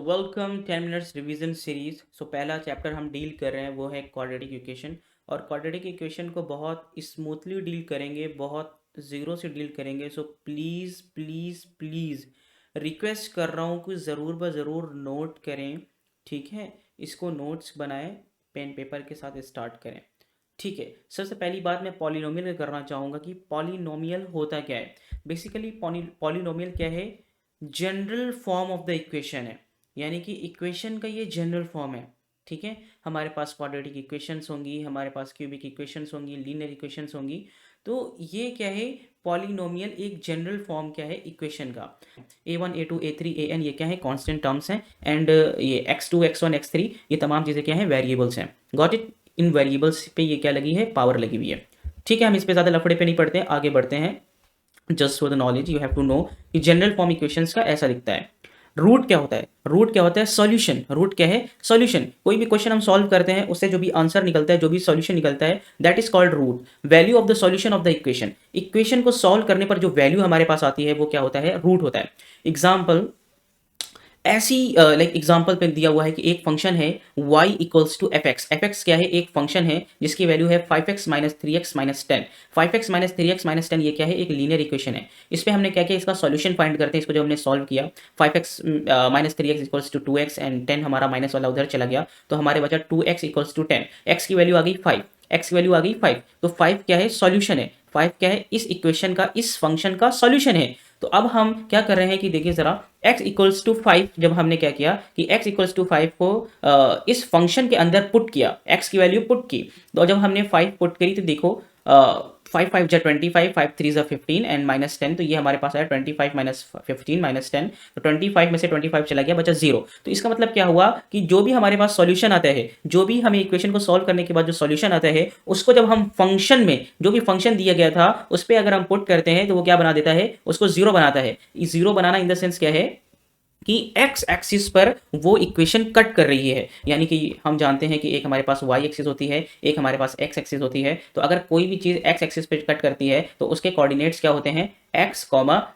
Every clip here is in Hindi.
Welcome 10 minutes revision series. पहला चैप्टर हम डील कर रहे हैं वो है क्वाड्रेटिक इक्वेशन। और क्वाड्रेटिक इक्वेशन को बहुत स्मूथली डील करेंगे, बहुत ज़ीरो से डील करेंगे। प्लीज़ प्लीज़ प्लीज़ रिक्वेस्ट कर रहा हूँ कि ज़रूर ब ज़रूर नोट करें, ठीक है। इसको नोट्स बनाएं, पेन पेपर के साथ स्टार्ट करें, ठीक है। सबसे पहली बात मैं पॉलिनोमियल करना चाहूँगा कि पॉलिनोमियल होता क्या है। बेसिकली पॉलिनोमियल क्या है, general form of the equation है, यानी कि इक्वेशन का ये जनरल फॉर्म है, ठीक है। हमारे पास क्वाड्रेटिक इक्वेशंस होंगी, हमारे पास क्यूबिक इक्वेशंस होंगी, लीनियर इक्वेशंस होंगी। तो ये क्या है, पॉलिनोमियल एक जनरल फॉर्म क्या है इक्वेशन का। a1 a2 a3 an ये क्या है, कांस्टेंट टर्म्स हैं। एंड ये x2 x1 x3 ये तमाम चीज़ें क्या है, वेरिएबल्स हैं। Got it. इन वेरिएबल्स पे ये क्या लगी है, पावर लगी हुई है, ठीक है। हम इस पे ज़्यादा लफड़े पे नहीं पड़ते हैं, आगे बढ़ते हैं। Just for the knowledge you have to know कि जनरल फॉर्म इक्वेशंस का ऐसा दिखता है। रूट क्या होता है, रूट क्या होता है, सॉल्यूशन। रूट क्या है, सॉल्यूशन। कोई भी क्वेश्चन हम सॉल्व करते हैं, उससे जो भी आंसर निकलता है, जो भी सॉल्यूशन निकलता है, that is called root. Value of the solution of the equation. Equation को सॉल्व करने पर जो वैल्यू हमारे पास आती है वो क्या होता है, रूट होता है। एग्जाम्पल ऐसी लाइक एग्जाम्पल पे दिया हुआ है कि एक फंक्शन है y equals to f x. F x क्या है, एक फंक्शन है जिसकी वैल्यू है 5x minus 3x minus 10। 5x minus 3x minus 10 ये क्या है, एक लीनियर इक्वेशन है। इस पे हमने क्या किया, इसका सॉल्यूशन फाइंड करते हैं। इसको जब हमने सॉल्व किया 5x minus 3x equals to 2x and 10 हमारा माइनस वाला उधर चला गया, तो हमारे बचा 2x इक्वल्स टू 10। x की वैल्यू आ गई 5, x की वैल्यू आ गई 5, तो 5 क्या है, सॉल्यूशन है। 5 क्या है, इस इक्वेशन का, इस फंक्शन का सॉल्यूशन है। तो अब हम क्या कर रहे हैं कि देखिए जरा, x इक्वल्स टू 5 जब हमने क्या किया कि x इक्वल्स टू 5 को इस फंक्शन के अंदर पुट किया, x की वैल्यू पुट की। तो जब हमने 5 पुट करी तो देखो 5 5 जा 25, 5 3 जा 15 एंड माइनस 10, तो ये हमारे पास आया 25 माइनस 15 माइनस 10। तो 25 में से 25 चला गया, बचा 0। तो इसका मतलब क्या हुआ कि जो भी हमारे पास सॉल्यूशन आता है, जो भी हमें इक्वेशन को सॉल्व करने के बाद जो सॉल्यूशन आता है, उसको जब हम फंक्शन में, जो भी फंक्शन दिया गया था उस पर अगर हम पुट करते हैं तो वो क्या बना देता है, उसको जीरो बनाता है। Zero banana in the sense क्या है कि x एक्सिस पर वो इक्वेशन कट कर रही है। यानी कि हम जानते हैं कि एक हमारे पास y एक्सिस होती है, एक हमारे पास x एक्सिस होती है। तो अगर कोई भी चीज़ x एक्सिस पे कट करती है तो उसके कोऑर्डिनेट्स क्या होते हैं, x,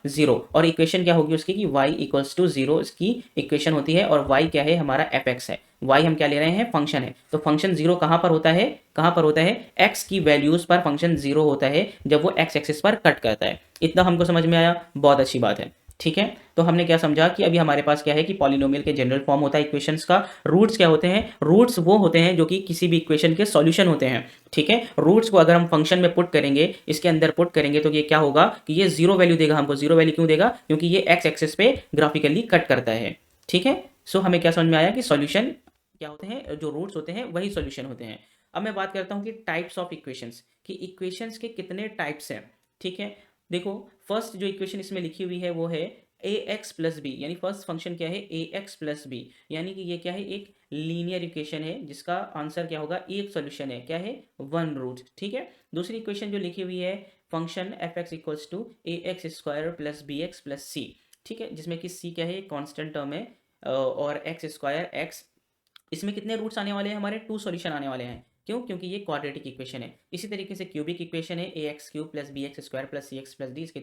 0। और इक्वेशन क्या होगी उसकी कि y इक्वल्स टू 0 इसकी इक्वेशन होती है। और y क्या है, हमारा fx है। y हम क्या ले रहे हैं, फंक्शन है। तो फंक्शन 0 कहाँ पर होता है, कहाँ पर होता है, x की वैल्यूज पर फंक्शन 0 होता है जब वो x एक्सिस पर कट करता है। इतना हमको समझ में आया, बहुत अच्छी बात है, ठीक है। तो हमने क्या समझा कि अभी हमारे पास क्या है कि पॉलिनोमियल के जनरल फॉर्म होता है इक्वेशंस का। रूट्स क्या होते हैं, रूट्स वो होते हैं जो कि किसी भी इक्वेशन के सॉल्यूशन होते हैं, ठीक है। रूट्स को अगर हम फंक्शन में पुट करेंगे, इसके अंदर पुट करेंगे, तो ये क्या होगा कि ये जीरो वैल्यू देगा हमको। जीरो वैल्यू क्यों देगा, क्योंकि ये एक्स एक्सिस पे ग्राफिकली कट करता है, ठीक है। हमें क्या समझ में आया कि सॉल्यूशन क्या होते हैं, जो रूट्स होते हैं वही सॉल्यूशन होते हैं। अब मैं बात करता हूँ कि टाइप्स ऑफ इक्वेशंस, कि इक्वेशंस के कितने टाइप्स हैं, ठीक है। देखो, फर्स्ट जो इक्वेशन इसमें लिखी हुई है वो है ए एक्स प्लस बी, यानी फर्स्ट फंक्शन क्या है, ए एक्स प्लस बी। यानी कि ये क्या है, एक लीनियर इक्वेशन है जिसका आंसर क्या होगा, एक सॉल्यूशन है, क्या है, वन रूट, ठीक है। दूसरी इक्वेशन जो लिखी हुई है, function f x equals to a x square plus b x plus c, ठीक है, जिसमें कि सी क्या है, कॉन्स्टेंट टर्म है, और एक्स स्क्वायर एक्स। इसमें कितने रूट्स आने वाले हैं, हमारे टू सॉल्यूशन आने वाले हैं। क्यों, क्योंकि ये क्वाड्रेटिक इक्वेशन है। इसी तरीके से क्यूबिक इक्वेशन है, a x cube plus b x square plus c x plus d, इसके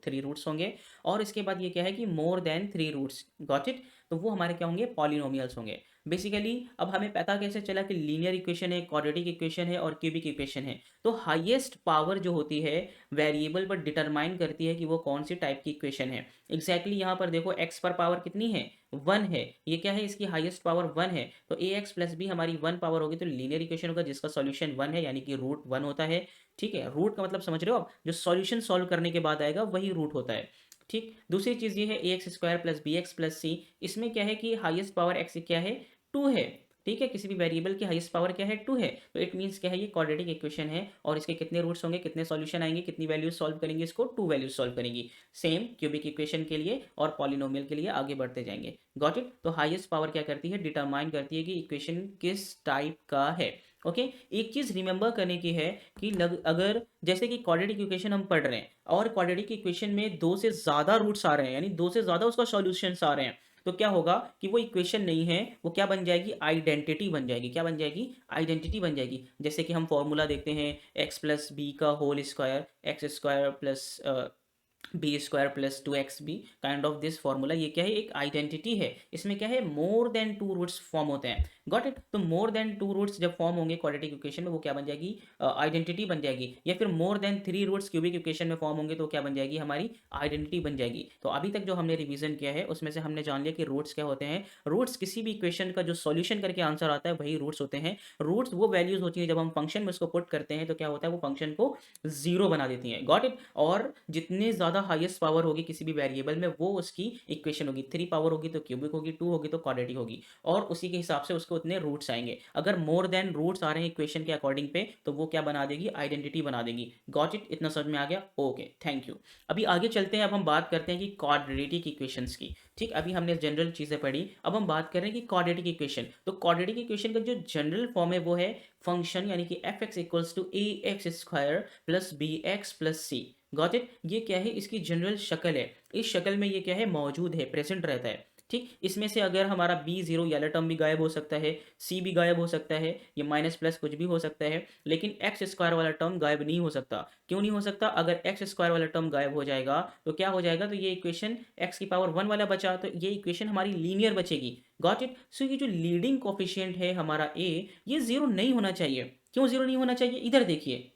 थ्री रूट्स होंगे। और इसके बाद ये क्या है कि more than three roots, got it. तो वो हमारे क्या होंगे, पॉलिनोमियल्स होंगे। बेसिकली अब हमें पता कैसे चला कि लीनियर इक्वेशन है, क्वाड्रेटिक इक्वेशन है और क्यूबिक इक्वेशन है। तो हाईएस्ट पावर जो होती है वेरिएबल पर डिटरमाइन करती है कि वो कौन सी टाइप की इक्वेशन है। एग्जैक्टली यहाँ पर देखो, एक्स पर पावर कितनी है, 1 है। ये क्या है, इसकी हाईएस्ट पावर 1 है। तो ए एक्स प्लस बी हमारी 1 पावर होगी, तो लीनियर इक्वेशन होगा जिसका सॉल्यूशन 1 है, यानी कि रूट 1 होता है, ठीक है। रूट का मतलब समझ रहे हो आप, जो सॉल्यूशन सॉल्व करने के बाद आएगा वही रूट होता है, ठीक। दूसरी चीज ये है a x square plus b x plus c. इसमें क्या है कि हाईएस्ट पावर एक्स क्या है, 2 है, ठीक है। किसी भी वेरिएबल की हाईएस्ट पावर क्या है, 2 है। तो इट मींस क्या है, ये क्वाड्रेटिक इक्वेशन है। और इसके कितने रूट्स होंगे, कितने सॉल्यूशन आएंगे, कितनी वैल्यूज सॉल्व करेंगे, इसको 2 वैल्यूज सॉल्व करेंगी। सेम क्यूबिक इक्वेशन के लिए और पॉलिनोमियल के लिए आगे बढ़ते जाएंगे, गॉट इट। तो हाईएस्ट पावर क्या करती है, डिटरमाइन करती है कि इक्वेशन किस टाइप का है, ओके। एक चीज रिमेंबर करने की है कि अगर जैसे कि क्वाड्रेटिक इक्वेशन हम पढ़ रहे हैं और क्वाड्रेटिक इक्वेशन में दो से ज्यादा रूट्स आ रहे हैं, यानी दो से ज्यादा उसका सॉल्यूशंस आ रहे हैं, तो क्या होगा कि वो इक्वेशन नहीं है, वो क्या बन जाएगी, आइडेंटिटी बन जाएगी। क्या बन जाएगी, आइडेंटिटी बन जाएगी। जैसे कि हम फॉर्मूला देखते हैं, एक्स प्लस बी का whole square, x square plus b square plus 2xb kind of this formula. ये क्या है, एक आइडेंटिटी है। इसमें क्या है, more than two roots form होते हैं। Got it. तो मोर देन टू रूट्स जब फॉर्म होंगे क्वाड्रेटिक इक्वेशन में, वो क्या बन जाएगी, आइडेंटिटी बन जाएगी। या फिर more than three roots cubic equation में फॉर्म होंगे तो क्या बन जाएगी, हमारी आइडेंटिटी बन जाएगी। तो अभी तक जो हमने रिवीजन किया है उसमें से हमने जान लिया कि रूट्स क्या होते हैं। रूट्स किसी भी इक्वेशन का जो सॉल्यूशन करके आंसर आता है वही रूट्स होते हैं। रूट्स वो वैल्यूज होती हैं जब हम फंक्शन में उसको पुट करते हैं तो क्या होता है, वो फंक्शन को जीरो बना देती हैं। Got it. और जितनी ज्यादा हाईएस्ट पावर होगी किसी भी वेरिएबल में वो उसकी इक्वेशन होगी। 3 पावर होगी तो क्यूबिक होगी, 2 होगी तो क्वाड्रेटिक होगी, और उसी के हिसाब से उसको उतने रूट्स आएंगे। अगर मोर देन रूट्स आ रहे हैं इक्वेशन के अकॉर्डिंग पे तो वो क्या बना देगी, आइडेंटिटी बना देगी। Got it. इतना समझ में आ गया, ओके थैंक यू। अभी आगे चलते हैं, अब हम बात करते हैं कि क्वाड्रेटिक इक्वेशंस की। ठीक, अभी हमने जनरल चीजें पढ़ी, अब हम बात कर रहे हैं कि क्वाड्रेटिक इक्वेशन। तो क्वाड्रेटिक इक्वेशन का जो जनरल फॉर्म है वो है फंक्शन यानी कि f x equals to a x square plus b x plus c. Got it. ये क्या है, इसकी जनरल शक्ल है। इस शक्ल में ये क्या है, मौजूद है, प्रेजेंट रहता है। ठीक, इसमें से अगर हमारा बी जीरो वाला टर्म भी गायब हो सकता है, सी भी गायब हो सकता है, ये माइनस प्लस कुछ भी हो सकता है, लेकिन एक्स स्क्वायर वाला टर्म गायब नहीं हो सकता। क्यों नहीं हो सकता, अगर एक्स स्क्वायर वाला टर्म गायब हो जाएगा तो क्या हो जाएगा, तो ये इक्वेशन एक्स की पावर वन वाला बचा तो ये इक्वेशन हमारी लीनियर बचेगी। Got it. सो ये जो लीडिंग कोफिशिएंट है हमारा ए, ये जीरो नहीं होना चाहिए। क्यों जीरो नहीं होना चाहिए, इधर देखिए।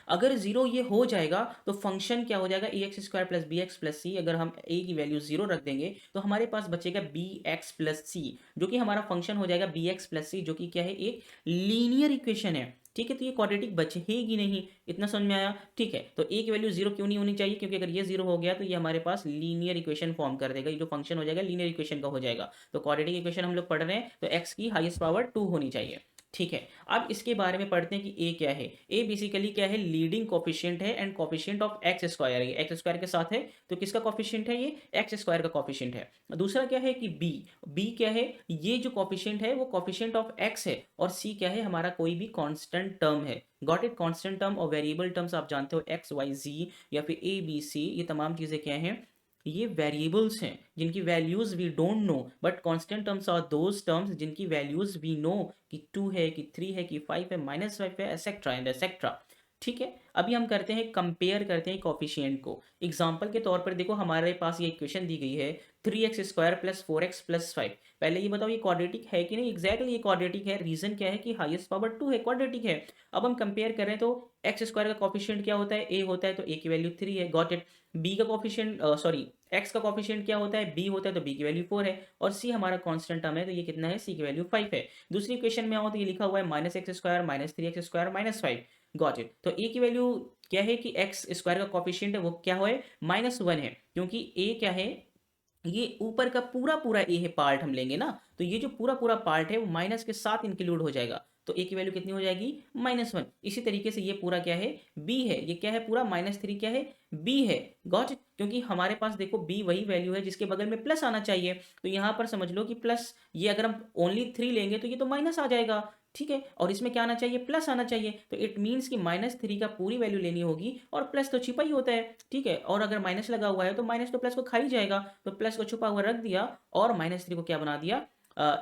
अगर जीरो ये हो जाएगा तो फंक्शन क्या हो जाएगा, a x square plus b x plus c. अगर हम ए की वैल्यू जीरो रख देंगे तो हमारे पास बचेगा बी एक्स प्लस सी, जो कि हमारा फंक्शन हो जाएगा बी एक्स प्लस सी, जो कि क्या है, एक लीनियर इक्वेशन है। ठीक है, तो ये क्वाड्रेटिक बचेगी नहीं। इतना समझ में आया। ठीक है, तो ए की वैल्यू जीरो क्यों नहीं होनी चाहिए, क्योंकि अगर ये जीरो हो गया तो ये हमारे पास लीनियर इक्वेशन फॉर्म कर देगा। ये जो फंक्शन हो जाएगा लीनियर इक्वेशन का हो जाएगा। तो क्वाड्रेटिक इक्वेशन हम लोग पढ़ रहे हैं तो एक्स की हाईएस्ट पावर 2 होनी चाहिए। ठीक है, अब इसके बारे में पढ़ते हैं कि ए क्या है। ए बेसिकली क्या है, लीडिंग कोफिशिएंट है and coefficient of x square है। एक्स स्क्वायर के साथ है तो किसका कोफिशिएंट है, ये एक्स स्क्वायर का कोफिशिएंट है। दूसरा क्या है कि बी। बी क्या है, ये जो कोफिशिएंट है वो कोफिशिएंट ऑफ एक्स है। और सी क्या है, हमारा कोई भी कांस्टेंट टर्म है। Got it. कांस्टेंट टर्म और वेरिएबल टर्म्स आप जानते हो, एक्स वाई जी या फिर ए बी सी, ये तमाम चीजें क्या हैं, ये वेरिएबल्स हैं जिनकी values we don't know, but constant terms are those terms जिनकी वैल्यूज वी नो कि 2 है कि 3 है कि 5 है -5 है, एसेट्रा एंड एसेट्रा। ठीक है, अभी हम करते हैं, कंपेयर करते हैं कोफिशिएंट को। एग्जांपल के तौर पर देखो, हमारे पास ये इक्वेशन दी गई है 3x square plus 4x plus 5। पहले ये बताओ ये क्वाड्रेटिक है कि नहीं। एग्जैक्टली ये क्वाड्रेटिक है। रीजन क्या है कि हाईएस्ट पावर 2 है, क्वाड्रेटिक है। अब हम कंपेयर कर रहे हैं तो एक्स स्क्वायर का कोफिशिएंट क्या होता है, ए होता है, तो ए की वैल्यू 3 है। Got it. बी का कोफिशिएंट सॉरी एक्स का कोफिशिएंट क्या होता है, बी होता है, तो बी की वैल्यू 4 है। और सी हमारा कांस्टेंट टर्म है तो ये कितना है, सी की वैल्यू 5 है। दूसरी इक्वेशन में आओ तो ये लिखा हुआ है minus x square minus 3x square minus 5। Got it. तो ए की वैल्यू क्या है कि एक्स स्क्वायर का कोफिशिएंट है वो क्या है, -1 है, क्योंकि ए क्या है, ये ऊपर का पूरा पूरा ए है पार्ट हम लेंगे ना, तो ये जो पूरा पूरा पार्ट है वो माइनस के साथ इंक्लूड हो जाएगा। तो ए की वैल्यू कितनी हो जाएगी, -1। इसी तरीके से ये पूरा क्या है, बी है। ये क्या है, पूरा -3 क्या है, बी है। गॉट। क्योंकि हमारे पास देखो बी वही वैल्यू है जिसके बगल में प्लस आना चाहिए, तो यहां पर समझ लो कि प्लस, ये अगर हम ओनली 3 लेंगे तो ये तो माइनस आ जाएगा। ठीक है, और इसमें क्या आना चाहिए, प्लस आना चाहिए। तो इट मीन्स कि -3 का पूरी वैल्यू लेनी होगी, और प्लस तो छिपा ही होता है। ठीक है, और अगर माइनस लगा हुआ है तो माइनस तो प्लस को खा ही जाएगा, तो प्लस को छुपा हुआ रख दिया और -3 को क्या बना दिया,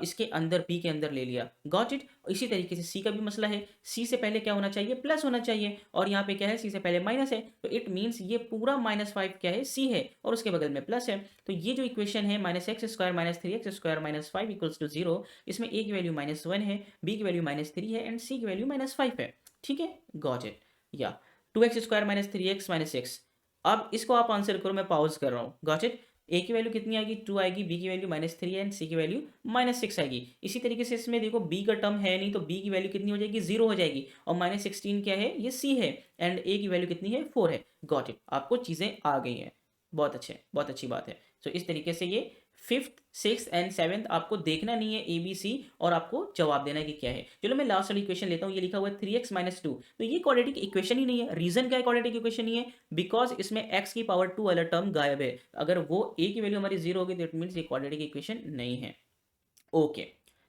इसके अंदर पी के अंदर ले लिया। Got it. इसी तरीके से सी का भी मसला है। सी से पहले क्या होना चाहिए, प्लस होना चाहिए, और यहाँ पे क्या है, सी से पहले माइनस है, तो इट मीन्स ये पूरा -5 क्या है, सी है, और उसके बगल में प्लस है। तो ये जो इक्वेशन है -x square minus 3x square minus 5 equals to 0, इसमें ए की वैल्यू -1 है, बी की वैल्यू -3 है, एंड सी की वैल्यू -5 है। ठीक है, गॉट इट। या 2x square minus 3x minus 6। अब इसको आप आंसर करो, मैं पॉज कर रहा हूँ। Got it. ए की वैल्यू कितनी आएगी, 2 आएगी, बी की वैल्यू -3 है, एंड सी की वैल्यू -6 आएगी। इसी तरीके से इसमें देखो बी का टर्म है नहीं, तो बी की वैल्यू कितनी हो जाएगी, 0 हो जाएगी, और -16 क्या है, ये सी है, एंड ए की वैल्यू कितनी है, 4 है। Got it. आपको चीज़ें आ गई हैं, बहुत अच्छे, बहुत अच्छी बात है। तो इस तरीके से ये 5th 6th एंड 7th आपको देखना नहीं है ए बी सी, और आपको जवाब देना है कि क्या है। चलो मैं लास्ट वाली इक्वेशन लेता हूँ। ये लिखा हुआ है 3x माइनस 2, तो ये क्वाड्रेटिक इक्वेशन ही नहीं है। रीजन क्या है क्वाड्रेटिक इक्वेशन नहीं है, बिकॉज इसमें x की पावर 2 वाला टर्म गायब है। अगर वो a की वैल्यू हमारी 0 होगी तो इट मीन्स ये क्वाड्रेटिक इक्वेशन नहीं है। ओके,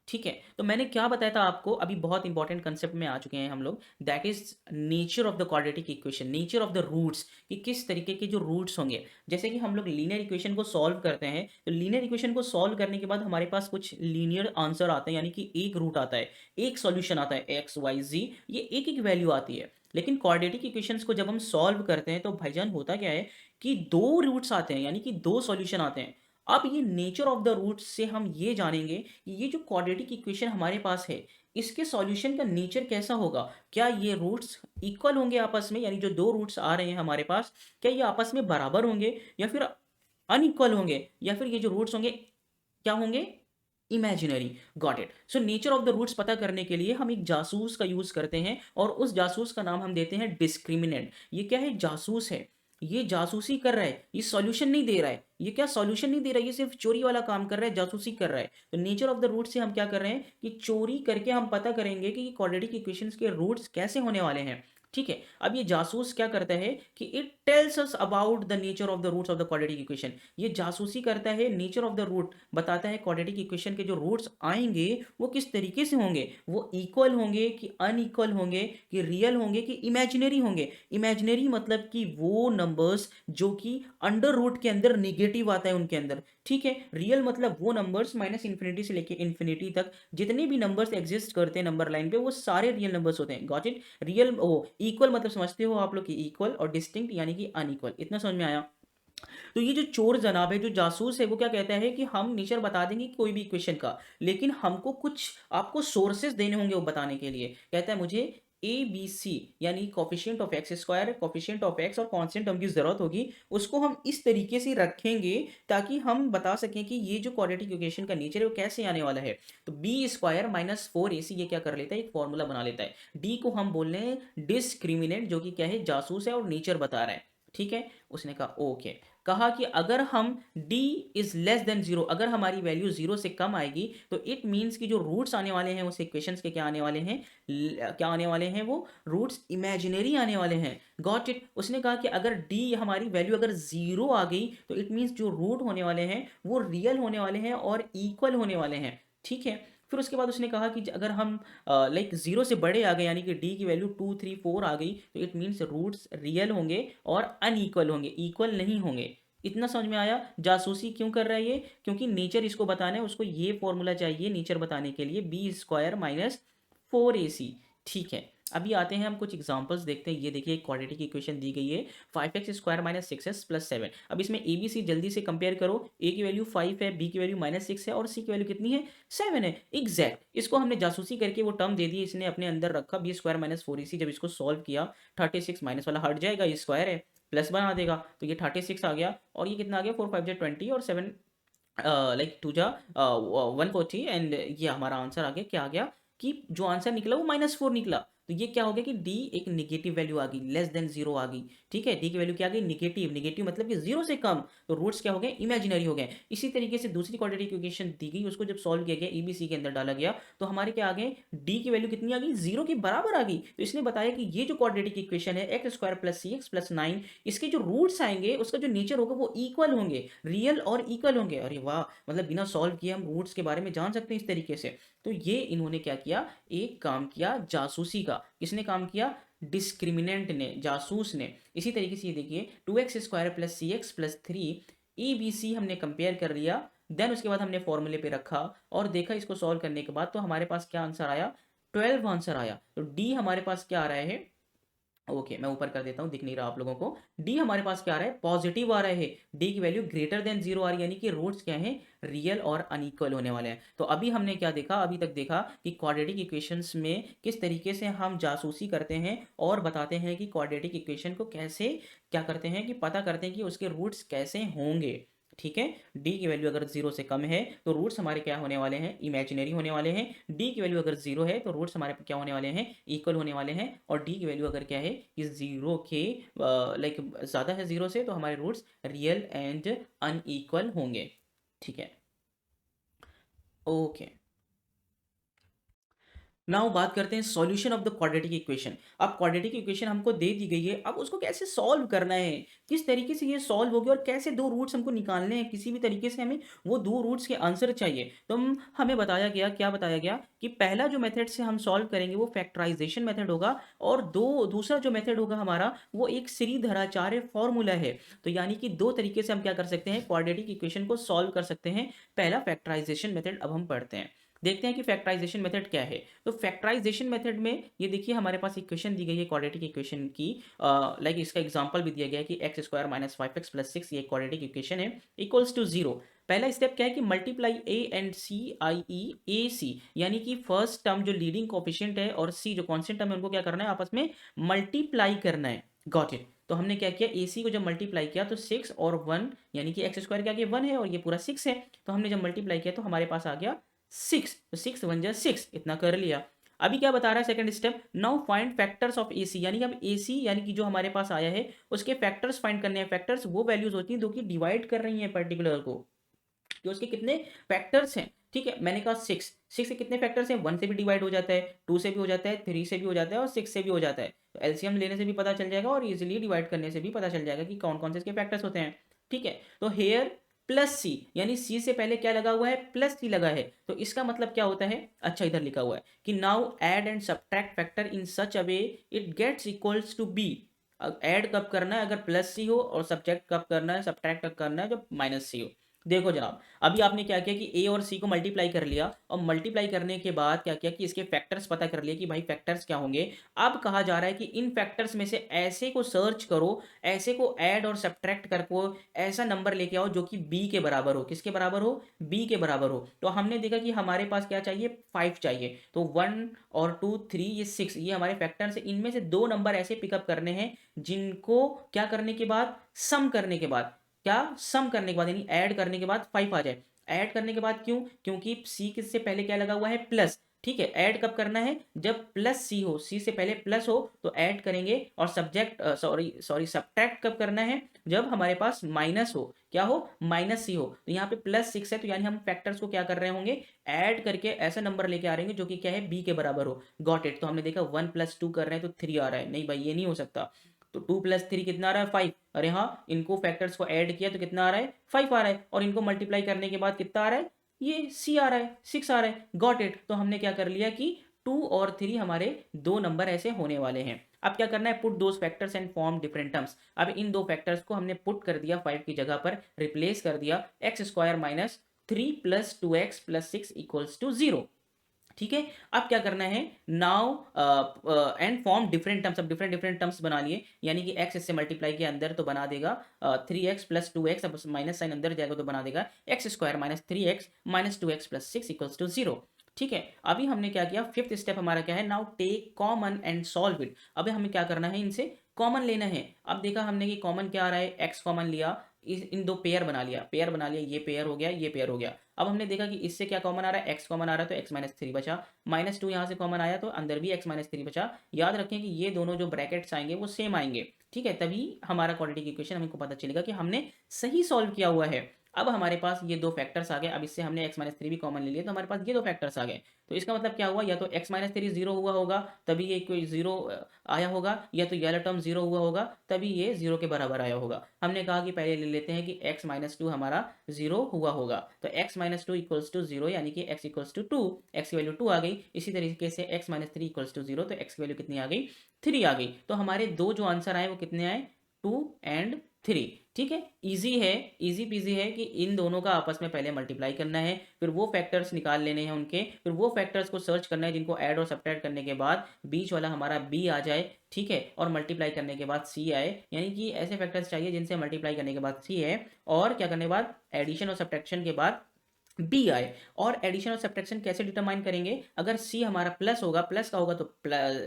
ठीक है। तो मैंने क्या बताया था आपको, अभी बहुत इंपॉर्टेंट कंसेप्ट में आ चुके हैं हम लोग, that is nature of the quadratic equation, nature of the roots, कि किस तरीके के जो रूट्स होंगे। जैसे कि हम लोग लीनियर इक्वेशन को सॉल्व करते हैं, तो लीनियर इक्वेशन को सॉल्व करने के बाद हमारे पास कुछ लीनियर आंसर आते हैं, यानी कि एक रूट आता है, एक सॉल्यूशन आता है, एक्स वाई जी, ये एक एक वैल्यू आती है। लेकिन क्वाड्रेटिक इक्वेशंस को जब हम सॉल्व करते हैं तो भाईजान होता क्या है कि दो रूट्स आते हैं, यानी कि दो सॉल्यूशन आते हैं। अब ये नेचर ऑफ द रूट्स से हम ये जानेंगे कि ये जो क्वाड्रेटिक इक्वेशन हमारे पास है, इसके सॉल्यूशन का नेचर कैसा होगा। क्या ये रूट्स इक्वल होंगे आपस में, यानी जो दो रूट्स आ रहे हैं हमारे पास, क्या ये आपस में बराबर होंगे या फिर अनइक्वल होंगे, या फिर ये जो रूट्स होंगे क्या होंगे, imaginary. Got it. So nature of the roots पता करने के लिए हम एक जासूस का यूज करते हैं, और उस जासूस का नाम हम देते हैं डिस्क्रिमिनेंट। ये क्या है, जासूस है, ये जासूसी कर रहा है, ये सॉल्यूशन नहीं दे रहा है। ये क्या, सॉल्यूशन नहीं दे रहा है, ये सिर्फ चोरी वाला काम कर रहा है, जासूसी कर रहा है। तो नेचर ऑफ द रूट से हम क्या कर रहे हैं कि चोरी करके हम पता करेंगे कि क्वाड्रेटिक इक्वेशंस के रूट्स कैसे होने वाले हैं। ठीक है, अब ये जासूस क्या करता है कि it tells us about the nature of the roots of the quadratic equation. ये जासूसी करता है, नेचर ऑफ द रूट बताता है, क्वाड्रेटिक इक्वेशन के जो रूट्स आएंगे वो किस तरीके से होंगे, वो इक्वल होंगे कि अनइक्वल होंगे, कि रियल होंगे कि इमेजिनरी होंगे। इमेजिनरी मतलब कि वो नंबर्स जो कि अंडर रूट के अंदर निगेटिव आता है उनके अंदर। ठीक है, रियल मतलब वो नंबर्स माइनस इन्फिनिटी से लेके इन्फिनिटी तक जितने भी नंबर्स एग्जिस्ट करते हैं नंबर लाइन पे, वो सारे रियल नंबर्स होते हैं। Got it. Real or equal मतलब समझते हो आप लोग कि इक्वल, और डिस्टिंक्ट यानी कि अनइक्वल। इतना समझ में आया। तो ये जो चोर जनाब है, जो जासूस है, वो क्या कहता है कि हम नेचर बता देंगे कोई भी इक्वेशन का, लेकिन हमको कुछ आपको सोर्सेस देने होंगे वो बताने के लिए। कहता है मुझे ए बी सी यानी coefficient of x square, coefficient of x और कांस्टेंट टर्म की जरूरत होगी। उसको हम इस तरीके से रखेंगे ताकि हम बता सकें कि ये जो क्वाड्रेटिक इक्वेशन का नेचर है वो कैसे आने वाला है। तो बी स्क्वायर माइनस फोर ए सी ये क्या कर लेता है, एक फॉर्मूला बना लेता है। डी को हम बोल रहे हैं डिस्क्रिमिनेंट, जो कि क्या है, जासूस है और नेचर बता रहा है। ठीक है, उसने कहा ओके। कहा कि अगर हम d is less than zero, अगर हमारी वैल्यू जीरो से कम आएगी, तो इट मीन्स कि जो रूट्स आने वाले हैं उस इक्वेशंस के क्या आने वाले हैं, क्या आने वाले हैं, वो रूट्स इमेजिनरी आने वाले हैं। Got it. उसने कहा कि अगर d हमारी वैल्यू अगर जीरो आ गई, तो इट मीन्स जो रूट होने वाले हैं वो रियल होने वाले हैं और इक्वल होने वाले हैं। ठीक है, फिर उसके बाद उसने कहा कि अगर हम लाइक जीरो से बड़े आ गए, यानी कि डी की वैल्यू 2 3 4 आ गई, तो इट मीन्स रूट्स रियल होंगे और अनइक्वल होंगे, इक्वल नहीं होंगे। इतना समझ में आया। जासूसी क्यों कर रहा है ये, क्योंकि नेचर इसको बताना है, उसको ये फॉर्मूला चाहिए नेचर बताने के लिए, बी स्क्वायर माइनस फोर ए सी। ठीक है, अभी आते हैं हम कुछ एग्जांपल्स देखते हैं। ये देखिए एक क्वाड्रेटिक इक्वेशन दी गई है, 5x² माइनस 6s प्लस 7। अब इसमें ए बी सी जल्दी से कंपेयर करो। ए की वैल्यू 5 है, बी की वैल्यू -6 है, और सी की वैल्यू कितनी है, 7 है। एग्जैक्ट। इसको हमने जासूसी करके वो टर्म दे दी, इसने अपने अंदर रखा, बी स्क्वायर माइनस फोर ए सी। जब इसको सॉल्व किया, 36 माइनस वाला हट जाएगा, ये स्क्वायर है, प्लस बना देगा, तो ये 36 आ गया, और ये कितना आ गया, 4 5 20 और 7 लाइक 2 जा 140, एंड ये हमारा आंसर आ गया। क्या आ गया कि जो आंसर निकला वो -4 निकला। तो ये क्या हो गया कि डी एक निगेटिव वैल्यू आ गई, लेस देन जीरो आ गई। ठीक है, डी की वैल्यू क्या आ गई, निगेटिव। निगेटिव मतलब कि जीरो से कम, तो रूट्स क्या हो गए, इमेजिनरी हो गए। इसी तरीके से दूसरी क्वाड्रेटिक इक्वेशन दी गई, उसको जब सॉल्व किया गया, ईबीसी के अंदर डाला गया, तो हमारे क्या आ गए, डी की वैल्यू कितनी आ गई, जीरो के बराबर आ गई। तो इसने बताया कि ये जो क्वाड्रेटिक इक्वेशन है, x square plus c x plus 9, इसके जो रूट्स आएंगे उसका जो नेचर होगा वो इक्वल होंगे, रियल और इक्वल होंगे। अरे वाह, मतलब बिना सॉल्व किए हम रूट्स के बारे में जान सकते हैं इस तरीके से। तो ये इन्होंने क्या किया, एक काम किया जासूसी का। किसने काम किया, डिस्क्रिमिनेंट ने, जासूस ने। इसी तरीके से ये देखिए 2x² plus c x plus 3, a b c हमने कंपेयर कर लिया। देन उसके बाद हमने फॉर्मूले पे रखा और देखा इसको सॉल्व करने के बाद, तो हमारे पास क्या आंसर आया, 12 आंसर आया। तो डी हमारे पास क्या आ रहा है, ओके मैं ऊपर कर देता हूँ, दिख नहीं रहा आप लोगों को। डी हमारे पास क्या आ रहा है, पॉजिटिव आ रहा है। डी की वैल्यू ग्रेटर देन जीरो आ रही है, यानी कि रूट्स क्या हैं, रियल और अनइक्वल होने वाले हैं। तो अभी हमने क्या देखा, अभी तक देखा कि क्वाड्रेटिक इक्वेशंस में किस तरीके से हम जासूसी करते हैं और बताते हैं कि क्वाड्रेटिक इक्वेशन को कैसे क्या करते हैं, कि पता करते हैं कि उसके रूट्स कैसे होंगे। ठीक है, डी की वैल्यू अगर जीरो से कम है तो रूट्स हमारे क्या होने वाले हैं, इमेजिनरी होने वाले हैं। डी की वैल्यू अगर जीरो है तो रूट्स हमारे क्या होने वाले हैं, इक्वल होने वाले हैं। और डी की वैल्यू अगर क्या है, कि जीरो के लाइक ज़्यादा है जीरो से, तो हमारे रूट्स रियल एंड अनइक्वल होंगे। ठीक है, ओके। नाउ बात करते हैं solution of the quadratic equation. अब क्वाड्रेटिक इक्वेशन हमको दे दी गई है, अब उसको कैसे सॉल्व करना है, किस तरीके से ये सॉल्व होगी और कैसे दो रूट्स हमको निकालने हैं, किसी भी तरीके से हमें वो दो रूट्स के आंसर चाहिए। तो हमें बताया गया, क्या बताया गया, कि पहला जो मेथड से हम सॉल्व करेंगे वो फैक्टराइजेशन मेथड होगा, और दूसरा जो मेथड होगा हमारा वो एक श्रीधराचार्य फॉर्मूला है। तो यानी कि दो तरीके से हम क्या कर सकते हैं, क्वाड्रेटिक इक्वेशन को सॉल्व कर सकते हैं। पहला फैक्टराइजेशन मेथड अब हम पढ़ते हैं। देखते हैं कि फैक्टराइजेशन मेथड क्या है। तो फैक्टराइजेशन मेथड में ये देखिए हमारे पास इक्वेशन दी गई है क्वाड्रेटिक इक्वेशन की, लाइक इसका एग्जांपल भी दिया गया है कि x square minus 5x plus 6 ये क्वाड्रेटिक इक्वेशन है इक्वल्स टू 0। पहला स्टेप क्या है कि multiply A and C I E A c, यानी कि फर्स्ट टर्म जो लीडिंग कोफिशिएंट है और सी जो कांस्टेंट टर्म है उनको क्या करना है, आपस में मल्टीप्लाई करना है। Got it. तो हमने क्या किया, ए सी को जब मल्टीप्लाई किया तो 6 और 1, यानी कि एक्स स्क्वायर के आगे 1 है और ये पूरा 6 है, तो हमने जब मल्टीप्लाई किया तो हमारे पास आ गया 6, तो 6 1 जा 6, इतना कर लिया। अभी क्या बता रहा है second step, now find factors of a c, यानी कि अब ए सी यानी कि जो हमारे पास आया है उसके फैक्टर्स फाइंड करने हैं। फैक्टर्स वो वैल्यूज होती हैं जो कि डिवाइड कर रही हैं पर्टिकुलर को, कि उसके कितने फैक्टर्स हैं। ठीक है, मैंने कहा 6, 6 से कितने फैक्टर्स हैं, 1 से भी डिवाइड हो जाता है, 2 से भी हो जाता है, 3 से भी हो जाता है और 6 से भी हो जाता है। तो एलसीएम लेने से भी पता चल जाएगा और इजीली डिवाइड करने से भी पता चल जाएगा कि कौन कौन से इसके फैक्टर्स होते हैं। ठीक है, तो हेयर प्लस सी, यानी सी से पहले क्या लगा हुआ है, प्लस सी लगा है, तो इसका मतलब क्या होता है, अच्छा इधर लिखा हुआ है कि now add and subtract factor in such a way it gets equals to b. Add कब करना है, अगर प्लस सी हो, और सब्ट्रैक्ट कब करना है, सब्ट्रैक्ट कब करना है जब माइनस सी हो। देखो जनाब, अभी आपने क्या किया कि ए और सी को मल्टीप्लाई कर लिया, और मल्टीप्लाई करने के बाद क्या किया कि इसके फैक्टर्स पता कर लिए कि भाई फैक्टर्स क्या होंगे। अब कहा जा रहा है कि इन फैक्टर्स में से ऐसे को सर्च करो, ऐसे को ऐड और सब्ट्रैक्ट करको, ऐसा नंबर लेके आओ जो कि बी के बराबर हो। किसके बराबर हो, बी के बराबर हो। तो हमने देखा कि हमारे पास क्या चाहिए, 5 चाहिए, तो 1 और 2 3 ये 6 ये हमारे फैक्टर्स है। इनमें से दो नंबर ऐसे पिकअप करने हैं जिनको क्या करने के बाद, सम करने के बाद, क्या सम करने के बाद यानी ऐड करने के बाद 5 आ जाए। ऐड करने के बाद क्यों, क्योंकि सी किससे पहले क्या लगा हुआ है, प्लस। ठीक है, ऐड कब करना है, जब प्लस सी हो, सी से पहले प्लस हो तो ऐड करेंगे। और सब्जेक्ट सॉरी सॉरी सब्ट्रैक्ट कब करना है, जब हमारे पास माइनस हो, क्या हो, माइनस सी हो। तो यहाँ पे प्लस 6 है, तो यानी हम फैक्टर्स को क्या कर रहे होंगे, ऐड करके ऐसा नंबर लेके आ रहे होंगे जो कि क्या है, बी के बराबर हो। Got it. तो हमने देखा 1 + 2 कर रहे हैं तो 3 आ रहा है, नहीं भाई ये नहीं हो सकता। तो 2 + 3 कितना आ रहा है, 5। अरे हाँ, इनको फैक्टर्स को ऐड किया तो कितना आ रहा है, 5 आ रहा है, और इनको मल्टीप्लाई करने के बाद कितना आ रहा है, ये सी आ रहा है, 6 आ रहा है। Got it. तो हमने क्या कर लिया कि 2 और 3 हमारे दो नंबर ऐसे होने वाले हैं। अब क्या करना है, put those factors and form different terms. अब इन दो फैक्टर्स को हमने पुट कर दिया 5 की जगह पर, रिप्लेस कर दिया x square minus 3 + 2x + 6 equals to 0। ठीक है, अब क्या करना है, now and form different terms. अब डिफरेंट डिफरेंट टर्म्स बना लिए, यानी कि x इससे मल्टीप्लाई के अंदर तो बना देगा 3x + 2x, अब माइनस साइन अंदर जाएगा तो बना देगा एक्स स्क्वायर माइनस 3x माइनस 2x + 6 इक्वल्स टू 0। ठीक है, अभी हमने क्या किया, फिफ्थ स्टेप हमारा क्या है, now take common and solve it. अभी हमें क्या करना है, इनसे कॉमन लेना है। अब देखा हमने कि कॉमन क्या आ रहा है, x कॉमन लिया, इन दो पेयर बना लिया, पेयर बना लिया, ये पेयर हो गया, ये पेयर हो गया। अब हमने देखा कि इससे क्या कॉमन आ रहा है, x कॉमन आ रहा है, तो x - 3 बचा, -2 यहाँ से कॉमन आया तो अंदर भी x - 3 बचा। याद रखें कि ये दोनों जो ब्रैकेट्स आएंगे वो सेम आएंगे। ठीक है, तभी हमारा क्वाड्रेटिक इक्वेशन हमको पता चलेगा कि हमने सही सॉल्व किया हुआ है। अब हमारे पास ये दो फैक्टर्स आ गए, अब इससे हमने x - 3 भी कॉमन ले लिया तो हमारे पास ये दो फैक्टर्स आ गए। तो इसका मतलब क्या हुआ, या तो x - 3 जीरो हुआ होगा तभी ये कोई जीरो आया होगा, या तो ये वाला टर्म जीरो हुआ होगा तभी ये जीरो के बराबर आया होगा। हमने कहा कि पहले ले लेते हैं कि x - 2 हमारा जीरो हुआ होगा, तो x - 2 इक्वल्स टू जीरो, यानी कि x इक्वल्स टू 2, x की वैल्यू 2 आ गई। इसी तरीके से x - 3 इक्वल्स टू 0, तो x की वैल्यू कितनी आ गई, 3 आ गई। तो हमारे दो जो आंसर आए वो कितने आए, 2 एंड 3। ठीक है, इजी है, इजी पीजी है कि इन दोनों का आपस में पहले मल्टीप्लाई करना है, फिर वो फैक्टर्स निकाल लेने हैं उनके, फिर वो फैक्टर्स को सर्च करना है जिनको ऐड और सब्ट्रैक्ट करने के बाद बीच वाला हमारा b आ जाए। ठीक है, और मल्टीप्लाई करने के बाद c आए, यानी कि ऐसे फैक्टर्स चाहिए जिनसे मल्टीप्लाई करने के बाद c है, और क्या करने के बाद एडिशन और सब्ट्रैक्शन के बाद बी आए। और एडिशन और सब्ट्रैक्शन कैसे डिटरमाइन करेंगे, अगर सी हमारा प्लस होगा, प्लस का होगा तो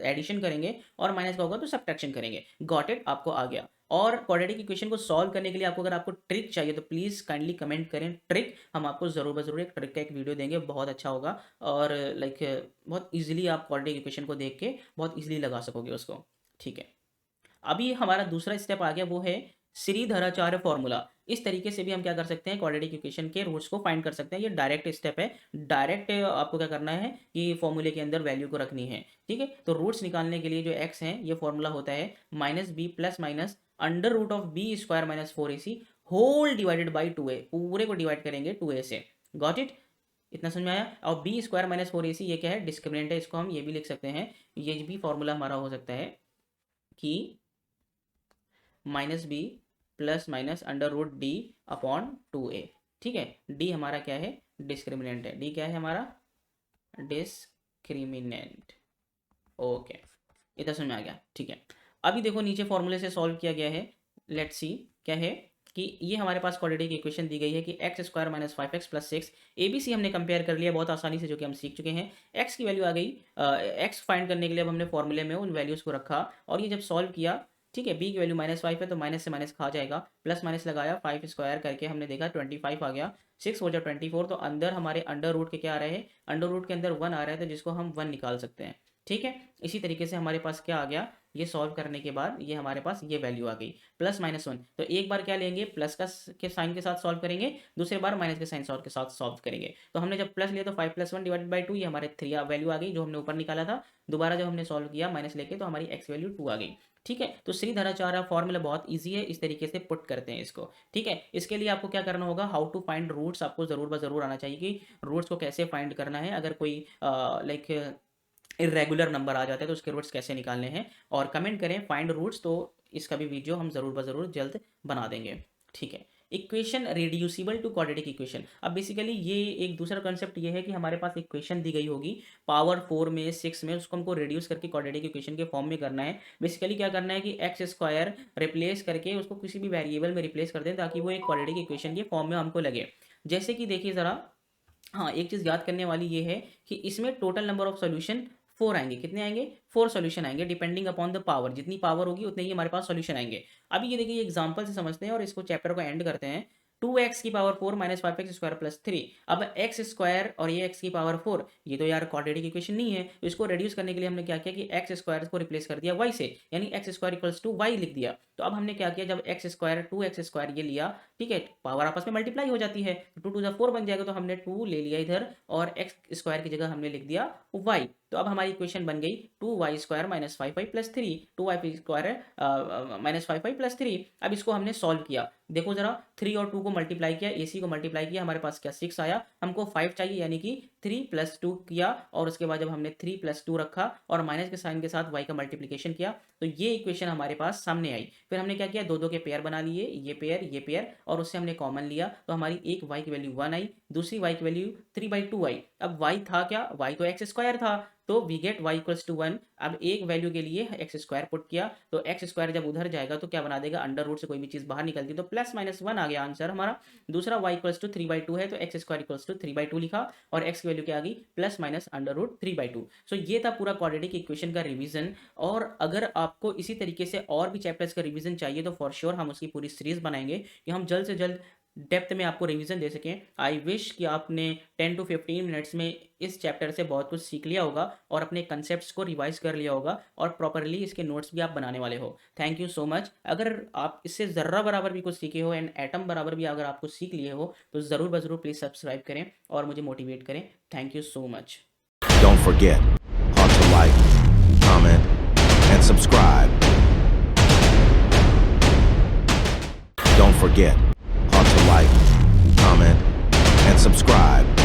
एडिशन करेंगे, और माइनस का होगा तो सब्ट्रैक्शन करेंगे। गॉट इट, आपको आ गया। और क्वाड्रेटिक इक्वेशन को सॉल्व करने के लिए आपको, अगर आपको ट्रिक चाहिए तो प्लीज़ काइंडली कमेंट करें ट्रिक, हम आपको ज़रूर ज़रूर एक ट्रिक का एक वीडियो देंगे, बहुत अच्छा होगा। और लाइक बहुत ईजिली आप क्वाड्रेटिक इक्वेशन को देख के बहुत ईजिली लगा सकोगे उसको। ठीक है, अभी हमारा दूसरा स्टेप आ गया, वो है श्रीधराचार्य फॉर्मूला। इस तरीके से भी हम क्या कर सकते हैं, क्वाड्रेटिक इक्वेशन के रूट्स को फाइंड कर सकते हैं। ये डायरेक्ट स्टेप है, डायरेक्ट आपको क्या करना है कि फॉर्मूले के अंदर वैल्यू को रखनी है। ठीक है, तो रूट्स निकालने के लिए जो x है, ये फॉर्मूला होता है -b plus minus under root of b square minus 4ac whole divided by 2a। पूरे को डिवाइड करेंगे 2a से। गॉट इट, इतना समझ में आया। और बी स्क्वायर माइनस 4ac ये क्या है, डिस्क्रिमिनेंट है, इसको हम ये भी लिख सकते हैं, ये भी फॉर्मूला हमारा हो सकता है कि -b plus minus under root d upon 2a। ठीक है, d हमारा क्या है, डिस्क्रिमिनेंट है, d क्या है हमारा, डिस्क्रिमिनेंट। ओके, इतना समझ में आ गया, ठीक है। अभी देखो नीचे फॉर्मूले से सॉल्व किया गया है, लेट्स सी क्या है कि ये हमारे पास क्वाड्रेटिक इक्वेशन दी गई है कि x square minus 5x plus 6, ABC हमने कंपेयर कर लिया बहुत आसानी से, जो कि हम सीख चुके हैं। एक्स की वैल्यू आ गई, एक्स फाइंड करने के लिए अब हमने फॉर्मूले में उन वैल्यूज़ को रखा और ये जब सॉल्व किया, ठीक है, बी की वैल्यू -5 है तो माइनस से माइनस खा जाएगा, प्लस माइनस लगाया, 5 स्क्वायर करके हमने देखा 25 आ गया, 6 हो जाए 24, तो अंदर हमारे अंडर रूट के क्या आ रहे हैं, अंडर रूट के अंदर 1 आ रहा है, तो जिसको हम 1 निकाल सकते हैं, ठीक है। इसी तरीके से हमारे पास क्या आ गया, ये सॉल्व करने के बाद ये हमारे पास ये वैल्यू आ गई +-1। तो एक बार क्या लेंगे, प्लस का के साइन के साथ सॉल्व करेंगे, दूसरे बार माइनस के साइन के साथ सॉल्व करेंगे। तो हमने जब प्लस लिया तो 5 + 1 डिवाइडेड बाई 2, ये हमारे 3 वैल्यू आ गई जो हमने ऊपर निकाला था। दोबारा जब हमने सॉल्व किया माइनस लेके तो हमारी एक्स वैल्यू 2 आ गई, ठीक है। तो श्रीधराचार्य फॉर्मूला बहुत ईजी है, इस तरीके से पुट करते हैं इसको, ठीक है। इसके लिए आपको क्या करना होगा, हाउ टू फाइंड रूट्स आपको जरूर ब जरूर आना चाहिए कि रूट्स को कैसे फाइंड करना है। अगर कोई लाइक इरेगुलर नंबर आ जाता है तो उसके रूट्स कैसे निकालने हैं, और कमेंट करें फाइंड रूट्स, तो इसका भी वीडियो हम जरूर ब जरूर जल्द बना देंगे, ठीक है। Equation reducible to quadratic equation. अब बेसिकली ये एक दूसरा कंसेप्ट ये है कि हमारे पास इक्वेशन दी गई होगी पावर 4 में 6 में, उसको हमको रिड्यूस करके क्वाड्रेटिक इक्वेशन के फॉर्म में करना है। बेसिकली क्या करना है कि एक्स स्क्वायर रिप्लेस करके उसको किसी भी वेरिएबल में रिप्लेस कर दें ताकि वो एक क्वाड्रेटिक इक्वेशन के फॉर्म में हमको लगे। जैसे कि देखिए ज़रा, हाँ, एक चीज़ याद करने वाली ये है कि इसमें टोटल नंबर ऑफ सॉल्यूशन 4 आएंगे। कितने आएंगे, 4 सॉल्यूशन आएंगे, डिपेंडिंग अपॉन द पावर, जितनी पावर होगी उतने ही हमारे पास सॉल्यूशन आएंगे। अभी ये देखिए एग्जांपल से समझते हैं और इसको चैप्टर को एंड करते हैं। 2x की power 4 minus 5x square plus 3। अब x स्क्वायर और ये x की पावर 4, ये तो यार क्वाड्रेटिक इक्वेशन नहीं है, तो इसको रेड्यूस करने के लिए हमने क्या किया कि x स्क्वायर को रिप्लेस कर दिया y से, यानी x square equals to y लिख दिया। तो अब हमने क्या किया, जब x स्क्वायर 2x स्क्वायर ये लिया, ठीक है, पावर आपस में मल्टीप्लाई हो जाती है, 2 2 4 बन जाएगा, तो हमने 2 ले लिया इधर और x स्क्वायर की जगह हमने लिख दिया y। तो अब हमारी इक्वेशन बन गई 2y square minus 5y plus 3, 2y square minus 5y plus 3। अब इसको हमने सॉल्व किया, देखो जरा, 3 और 2 को मल्टीप्लाई किया, AC को मल्टीप्लाई किया, हमारे पास क्या 6 आया, हमको 5 चाहिए, यानी कि 3 + 2 किया, और उसके बाद जब हमने 3 + 2 रखा और माइनस के साइन के साथ y का मल्टीप्लिकेशन किया, तो ये इक्वेशन हमारे पास सामने आई। फिर हमने क्या किया, दो दो के पेयर बना लिए, ये पेयर, और उससे हमने कॉमन लिया, तो हमारी एक y की वैल्यू 1 आई, दूसरी y की वैल्यू 3/2 आई। अब y था क्या, y तो x स्क्वायर था, तो we get y equals to 1। अब एक वैल्यू के लिए एक्स स्क्वायर पुट किया, तो एक्स स्क्वायर जब उधर जाएगा तो क्या बना देगा, अंडर रूट से कोई भी चीज़ बाहर निकलती है तो +-1 आ गया आंसर हमारा। दूसरा y इक्वल्स टू 3/2 है, तो एक्स स्क्वायर इक्वल्स टू 3/2 लिखा, और x की वैल्यू क्या आ गई, +-√3/2। सो ये था पूरा क्वाड्रेटिक इक्वेशन का रिवीजन। और अगर आपको इसी तरीके से और भी चैप्टर्स का रिवीजन चाहिए तो फॉर श्योर हम उसकी पूरी सीरीज बनाएंगे कि हम जल्द से जल्द डेप्थ में आपको रिवीजन दे सकें। आई विश कि आपने 10 to 15 मिनट्स में इस चैप्टर से बहुत कुछ सीख लिया होगा और अपने कंसेप्ट्स को रिवाइज कर लिया होगा और प्रॉपरली इसके नोट्स भी आप बनाने वाले हो। Thank you so much. अगर आप इससे ज़र्रा बराबर भी कुछ सीखे हो एंड एटम बराबर भी अगर आपको सीख लिए हो तो ज़रूर ब-ज़रूर प्लीज़ सब्सक्राइब करें और मुझे मोटिवेट करें। Thank you so much. Don't forget, to like, comment, and subscribe. Don't forget, to like, comment, and subscribe.